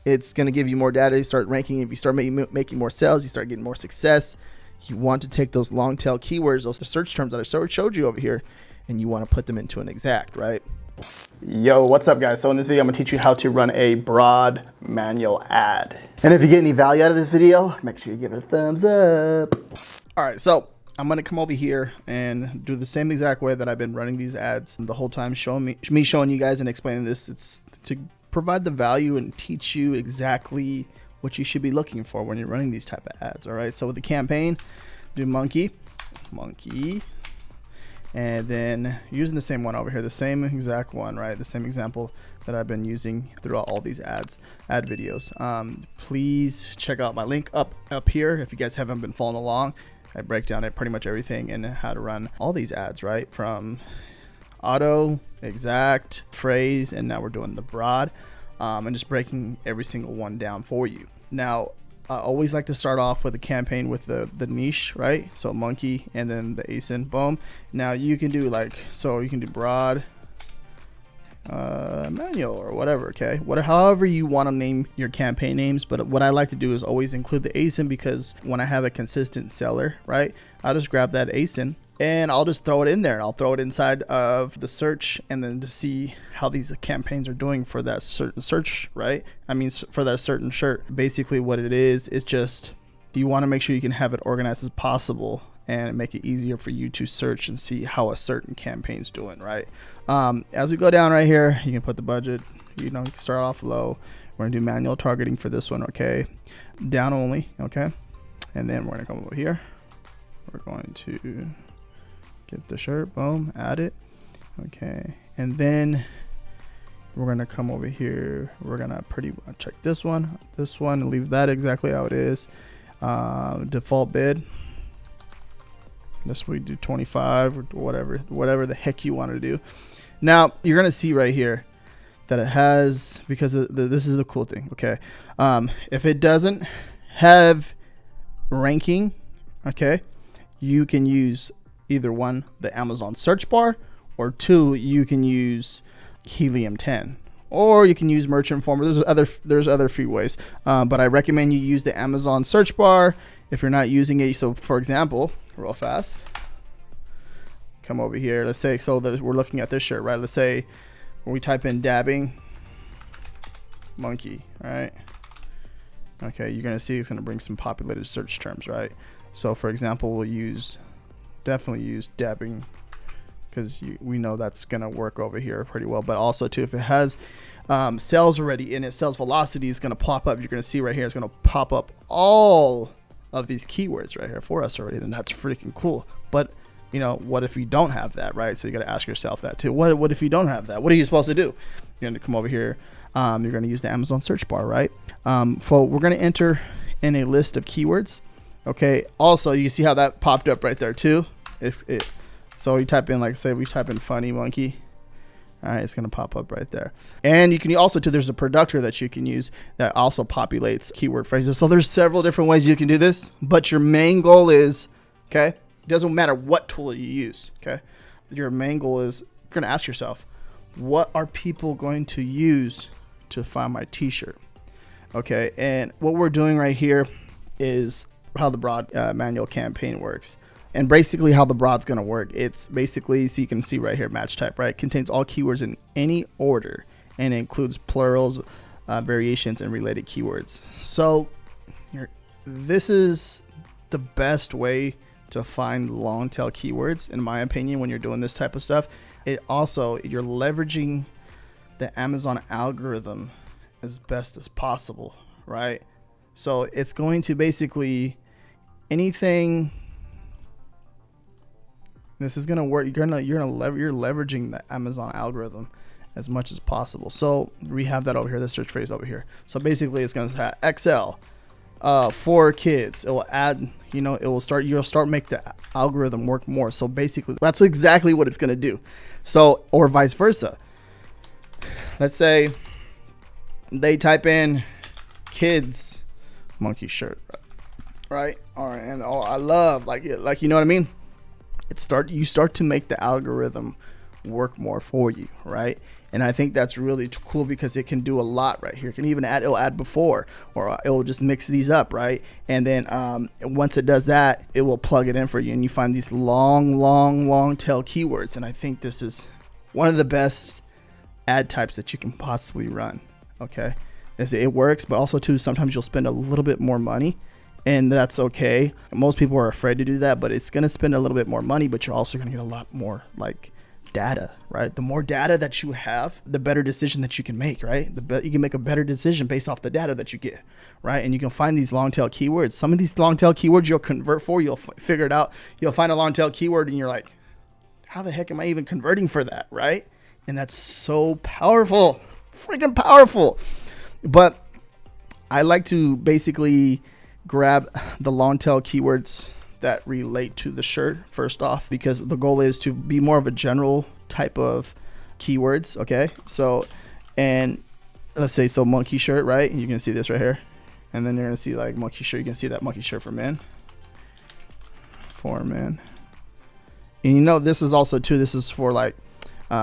It's going to give you more data. You start ranking. If you start making more sales, you start getting more success. You want to take those long tail keywords, those search terms that I showed you over here, and you want to put them into an exact, right? Yo, what's up guys? So in this video, I'm gonna teach you how to run a broad manual ad. And if you get any value out of this video, make sure you give it a thumbs up. All right, so I'm gonna come over here and do the same exact way that I've been running these ads the whole time, showing you guys and explaining this. It's to provide the value and teach you exactly what you should be looking for when you're running these type of ads. All right, so with the campaign, do monkey, and then using the same one over here, the same exact one, right? The same example that I've been using throughout all these ad videos. Please check out my link up here if you guys haven't been following along. I break down pretty much everything and how to run all these ads, right? From auto, exact, phrase, and now we're doing the broad, and just breaking every single one down for you. Now, I always like to start off with a campaign with the niche, right? So monkey and then the ASIN, boom. Now you can do you can do broad, manual or whatever, okay? However you want to name your campaign names, but what I like to do is always include the ASIN, because when I have a consistent seller, right, I'll just grab that ASIN and I'll just throw it in there. I'll throw it inside of the search and then to see how these campaigns are doing for that certain search, right? I mean, for that certain shirt. Basically what it is just you want to make sure you can have it organized as possible and make it easier for you to search and see how a certain campaign's doing, right? As we go down right here, you can put the budget, you can start off low. We're gonna do manual targeting for this one, okay? Down only, okay? And then we're gonna come over here. We're going to get the shirt, boom, add it, okay? And then we're gonna come over here. We're gonna check this one, and leave that exactly how it is. Default bid. This we do 25 or whatever the heck you want to do. Now you're gonna see right here that it has, because this is the cool thing, okay? If it doesn't have ranking, okay, you can use either one, the Amazon search bar, or two, you can use Helium 10, or you can use Merchant Informer. There's other free ways, but I recommend you use the Amazon search bar if you're not using it. So for example, real fast, come over here. Let's say, we're looking at this shirt, right? Let's say when we type in dabbing monkey, right? Okay, you're gonna see it's gonna bring some populated search terms, right? So for example, we'll definitely use dabbing, because we know that's gonna work over here pretty well. But also too, if it has sales already in it, sales velocity is gonna pop up. You're gonna see right here, it's gonna pop up all of these keywords right here for us already. Then that's freaking cool. But what if you don't have that, right? So you got to ask yourself that too. What if you don't have that? What are you supposed to do? You're going to come over here. You're going to use the Amazon search bar, right? We're going to enter in a list of keywords. Okay. Also, you see how that popped up right there too. So you type in, say we type in funny monkey. All right, it's going to pop up right there. And you can also there's a producer that you can use that also populates keyword phrases. So there's several different ways you can do this, but your main goal is, okay, it doesn't matter what tool you use, okay? Your main goal is, you're going to ask yourself, what are people going to use to find my t-shirt? Okay, and what we're doing right here is how the broad manual campaign works. And basically how the broad's going to work, it's basically, so you can see right here, match type, right? Contains all keywords in any order and includes plurals, variations, and related keywords. So this is the best way to find long tail keywords, in my opinion, when you're doing this type of stuff. You're leveraging the Amazon algorithm as best as possible, right? So it's going to basically anything. This is gonna work. You're leveraging the Amazon algorithm as much as possible. So we have that over here, the search phrase over here. So basically, it's gonna have XL for kids. It will add, you'll start make the algorithm work more. So basically, that's exactly what it's gonna do. So, or vice versa. Let's say they type in kids monkey shirt, right? All right, and I love you know what I mean. You start to make the algorithm work more for you, right? And I think that's really cool because it can do a lot right here. It can even it'll add before, or it'll just mix these up, right? And then once it does that, it will plug it in for you, and you find these long tail keywords. And I think this is one of the best ad types that you can possibly run. Okay, it works, but also too, sometimes you'll spend a little bit more money, and that's okay. Most people are afraid to do that, but it's going to spend a little bit more money, but you're also going to get a lot more like data, right? The more data that you have, the better decision that you can make, right? You can make a better decision based off the data that you get, right? And you can find these long tail keywords. Some of these long tail keywords you'll convert for, you'll figure it out. You'll find a long tail keyword and you're like, how the heck am I even converting for that, right? And that's so powerful, freaking powerful. But I like to basically grab the long tail keywords that relate to the shirt first off, because the goal is to be more of a general type of keywords. Okay, so, and let's say, so monkey shirt, right? You can see this right here, and then you're gonna see like monkey shirt. You can see that monkey shirt for men, and you know, this is also too, this is for like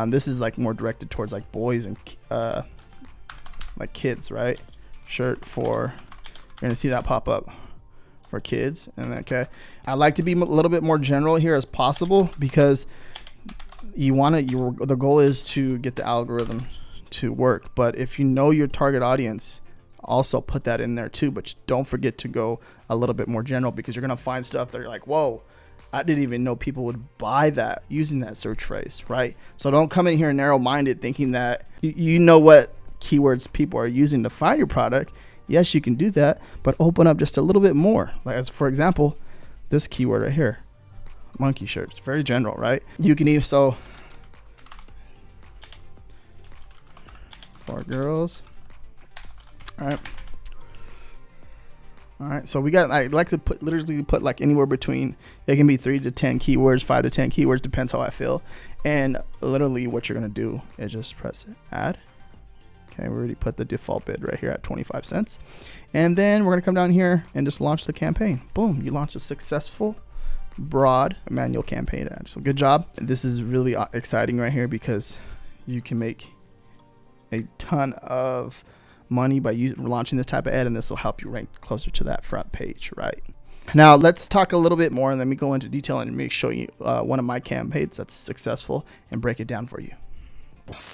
this is like more directed towards like boys and like kids, right? Shirt for, you're gonna see that pop up for kids. And okay, I like to be a little bit more general here as possible, because you want to, the goal is to get the algorithm to work. But if you know your target audience, also put that in there too, but don't forget to go a little bit more general, because you're gonna find stuff that you're like, whoa, I didn't even know people would buy that using that search phrase, right? So don't come in here narrow-minded thinking that you know what keywords people are using to find your product. Yes, you can do that, but open up just a little bit more. Like, as for example, this keyword right here, monkey shirts, very general, right? You can even, so for girls, all right, so we got, I like to literally put like anywhere between, it can be 3 to 10 keywords, 5 to 10 keywords, depends how I feel. And literally what you're gonna do is just press add. Okay, we already put the default bid right here at 25 cents. And then we're gonna come down here and just launch the campaign. Boom, you launched a successful broad manual campaign ad. So good job. This is really exciting right here, because you can make a ton of money by launching this type of ad, and this will help you rank closer to that front page, right? Now let's talk a little bit more, and let me go into detail and show you one of my campaigns that's successful and break it down for you.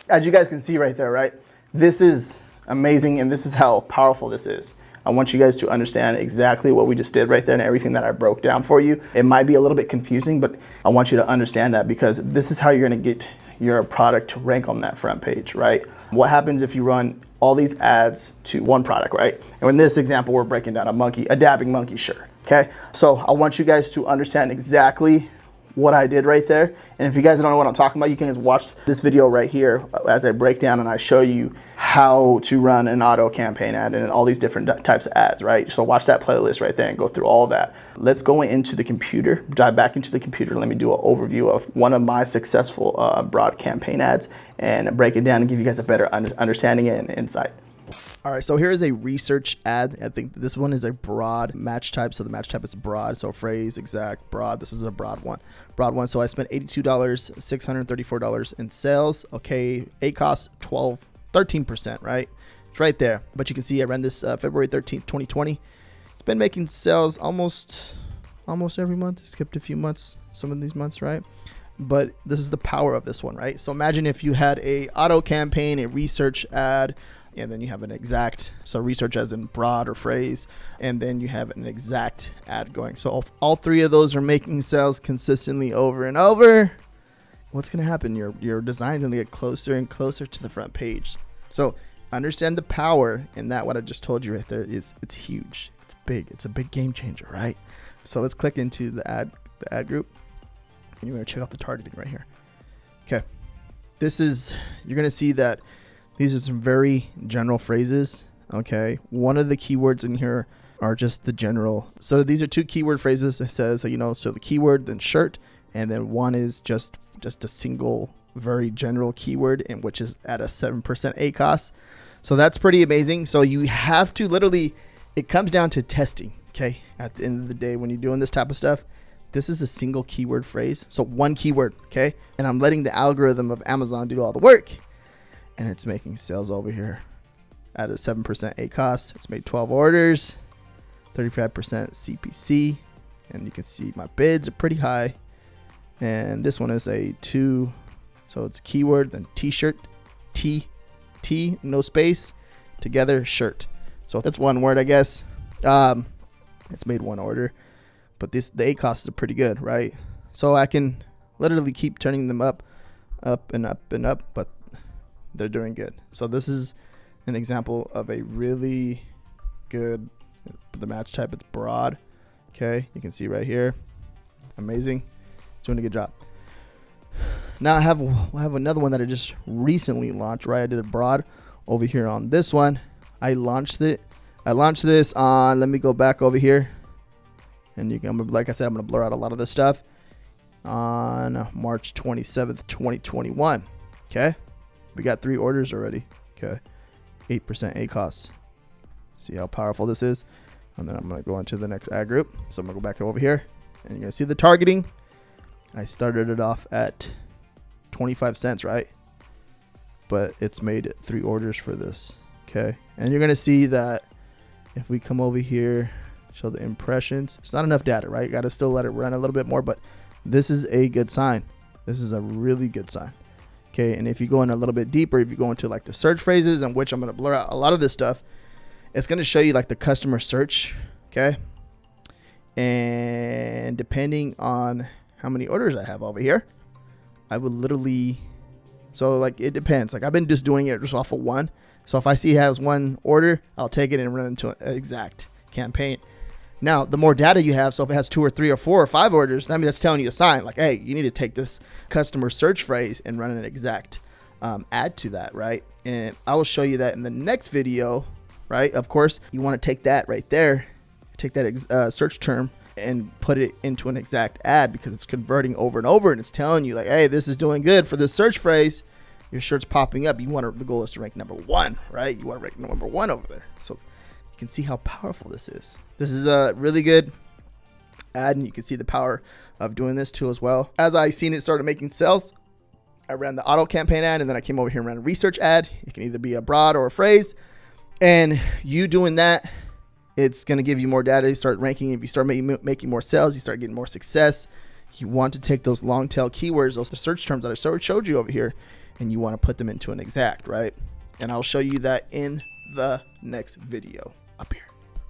As you guys can see right there, right? This is amazing, and this is how powerful this is. I want you guys to understand exactly what we just did right there and everything that I broke down for you. It might be a little bit confusing, but I want you to understand that, because this is how you're gonna get your product to rank on that front page, right? What happens if you run all these ads to one product, right? And in this example, we're breaking down a dabbing monkey shirt, okay? So I want you guys to understand exactly what I did right there. And if you guys don't know what I'm talking about, you can just watch this video right here as I break down and I show you how to run an auto campaign ad and all these different types of ads, right? So watch that playlist right there and go through all of that. Let's go into the computer, dive back into the computer. Let me do an overview of one of my successful broad campaign ads and break it down and give you guys a better understanding and insight. All right, so here is a research ad. I think this one is a broad match type. So the match type is broad. So phrase, exact, broad. This is a broad one. So I spent $82, $634 in sales. Okay, ACoS 13%, right? It's right there. But you can see I ran this February 13th, 2020. It's been making sales almost every month. Skipped a few months, some of these months, right? But this is the power of this one, right? So imagine if you had a auto campaign, a research ad, and then you have an exact, so research as in broad or phrase, and then you have an exact ad going. So if all three of those are making sales consistently over and over, what's going to happen? Your design's going to get closer and closer to the front page. So understand the power in that. What I just told you right there is it's huge. It's big. It's a big game changer, right? So let's click into the ad group. And you're going to check out the targeting right here. Okay. You're going to see that these are some very general phrases, okay? One of the keywords in here are just the general. So these are two keyword phrases. It says, so the keyword, then shirt, and then one is just a single, very general keyword, and which is at a 7% ACoS. So that's pretty amazing. So you have to literally, it comes down to testing, okay? At the end of the day, when you're doing this type of stuff, this is a single keyword phrase. So one keyword, okay? And I'm letting the algorithm of Amazon do all the work. and it's making sales over here at a 7% ACOS. It's made 12 orders, 35% CPC, and you can see my bids are pretty high. And this one is a 2, so it's keyword, then t-shirt, T, no space, together, shirt. So that's one word, I guess. It's made 1 order, but the ACOS is pretty good, right? So I can literally keep turning them up and up and up, but they're doing good. So this is an example of a really good, the match type, it's broad. Okay, you can see right here, amazing. It's doing a good job. Now I have another one that I just recently launched, right? I did a broad over here on this one. I launched this on, let me go back over here, and you can, like I said, I'm gonna blur out a lot of this stuff, on March 27th 2021. Okay, we got 3 orders already. Okay, 8% ACOS. See how powerful this is. And then I'm gonna go into the next ad group. So I'm gonna go back over here, and you're gonna see the targeting. I started it off at 25 cents, right? But it's made 3 orders for this. Okay, and you're gonna see that if we come over here, show the impressions, it's not enough data, right? You gotta still let it run a little bit more, but this is a good sign. This is a really good sign. Okay, and if you go in a little bit deeper, if you go into like the search phrases, and which I'm gonna blur out a lot of this stuff, it's gonna show you like the customer search. Okay, and depending on how many orders I have over here, I would literally, so like it depends. Like I've been just doing it just off of 1. So if I see it has 1 order, I'll take it and run it into an exact campaign. Now, the more data you have, so if it has 2 or 3 or 4 or 5 orders, I mean, that's telling you a sign like, hey, you need to take this customer search phrase and run an exact ad to that, right? And I will show you that in the next video, right? Of course, you want to take that right there, take that search term and put it into an exact ad, because it's converting over and over, and it's telling you like, hey, this is doing good for this search phrase. Your shirt's popping up. You want to, the goal is to rank number 1, right? You want to rank number 1 over there. So you can see how powerful this is. This is a really good ad, and you can see the power of doing this too as well. As I seen it started making sales, I ran the auto campaign ad, and then I came over here and ran a research ad. It can either be a broad or a phrase, and you doing that, it's going to give you more data. You start ranking. If you start making more sales, you start getting more success. You want to take those long tail keywords, those search terms that I showed you over here, and you want to put them into an exact, right? And I'll show you that in the next video.